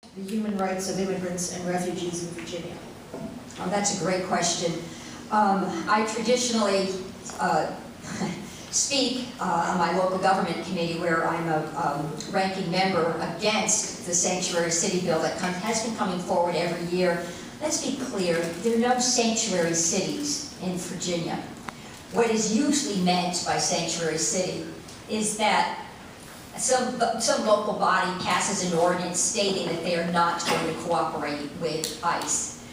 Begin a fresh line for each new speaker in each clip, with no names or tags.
the human rights of immigrants and refugees in Virginia?
That's a great question. I traditionally speak on my local government committee, where I'm a ranking member, against the sanctuary city bill that has been coming forward every year. Let's be clear, there are no sanctuary cities in Virginia. What is usually meant by sanctuary city is that some local body passes an ordinance stating that they are not going to cooperate with ICE.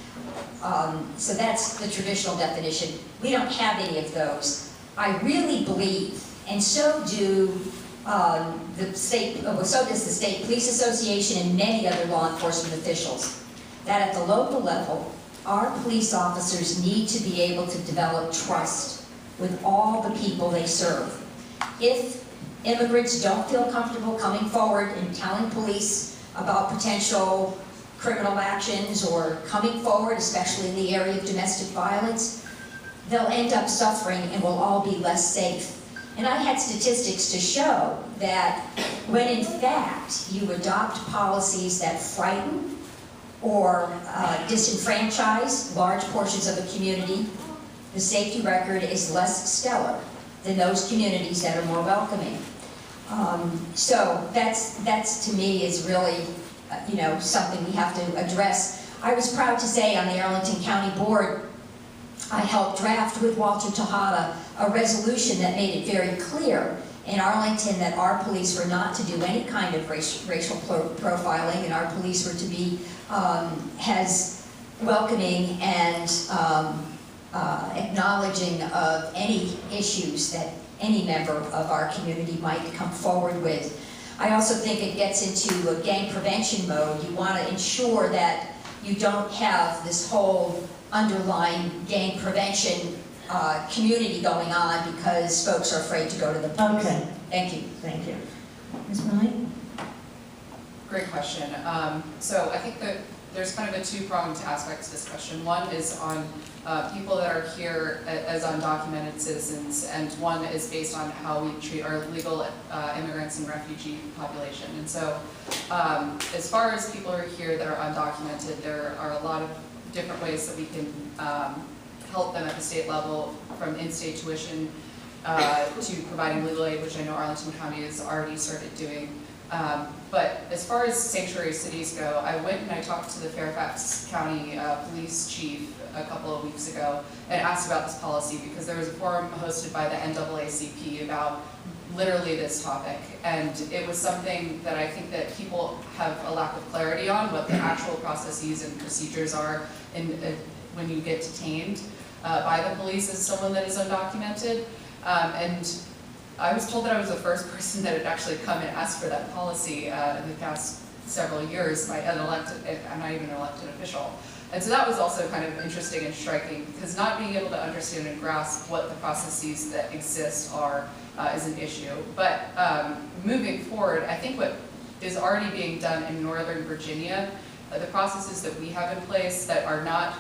So that's the traditional definition. We don't have any of those. I really believe, and so do so does the State Police Association and many other law enforcement officials, that at the local level, our police officers need to be able to develop trust with all the people they serve. If immigrants don't feel comfortable coming forward and telling police about potential criminal actions or coming forward, especially in the area of domestic violence, they'll end up suffering and we'll all be less safe. And I had statistics to show that when in fact you adopt policies that frighten or disenfranchise large portions of a community, the safety record is less stellar than those communities that are more welcoming. So that's to me is really something we have to address. I was proud to say on the Arlington County Board, I helped draft with Walter Tejada a resolution that made it very clear in Arlington that our police were not to do any kind of racial profiling, and our police were to be as welcoming and acknowledging of any issues that any member of our community might come forward with. I also think it gets into a gang prevention mode. You want to ensure that you don't have this whole underlying gang prevention community going on because folks are afraid to go to the police.
Okay.
Thank you.
Thank you. Ms. Milley?
Great question. So I think that there's kind of a two-pronged aspect to this question. One is on people that are here as undocumented citizens, and one is based on how we treat our legal immigrants and refugee population. And so as far as people who are here that are undocumented, there are a lot of different ways that we can help them at the state level, from in-state tuition to providing legal aid, which I know Arlington County has already started doing. But as far as sanctuary cities go, I went and I talked to the Fairfax County police chief a couple of weeks ago and asked about this policy, because there was a forum hosted by the NAACP about literally this topic, and it was something that I think that people have a lack of clarity on, what the actual processes and procedures are when you get detained by the police as someone that is undocumented. And I was told that I was the first person that had actually come and asked for that policy in the past several years by an elected, I'm not even an elected official. And so that was also kind of interesting and striking, because not being able to understand and grasp what the processes that exist are is an issue. But moving forward, I think what is already being done in Northern Virginia, the processes that we have in place that are not,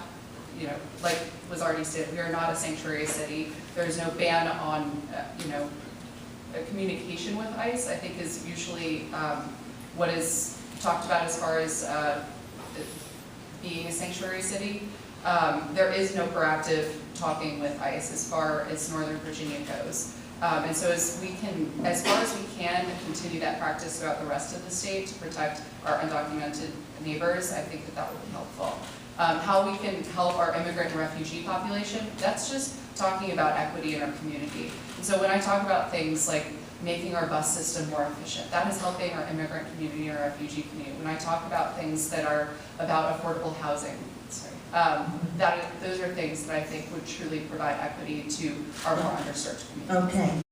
like was already stated, we are not a sanctuary city. There's no ban on, communication with ICE, I think is usually what is talked about as far as being a sanctuary city. There is no proactive talking with ICE as far as Northern Virginia goes. And so as far as we can, continue that practice throughout the rest of the state to protect our undocumented neighbors, I think that would be helpful. How we can help our immigrant and refugee population, that's just talking about equity in our community. And so when I talk about things like making our bus system more efficient, that is helping our immigrant community and our refugee community. When I talk about things that are about affordable housing, those are things that I think would truly provide equity to our more underserved community.
Okay.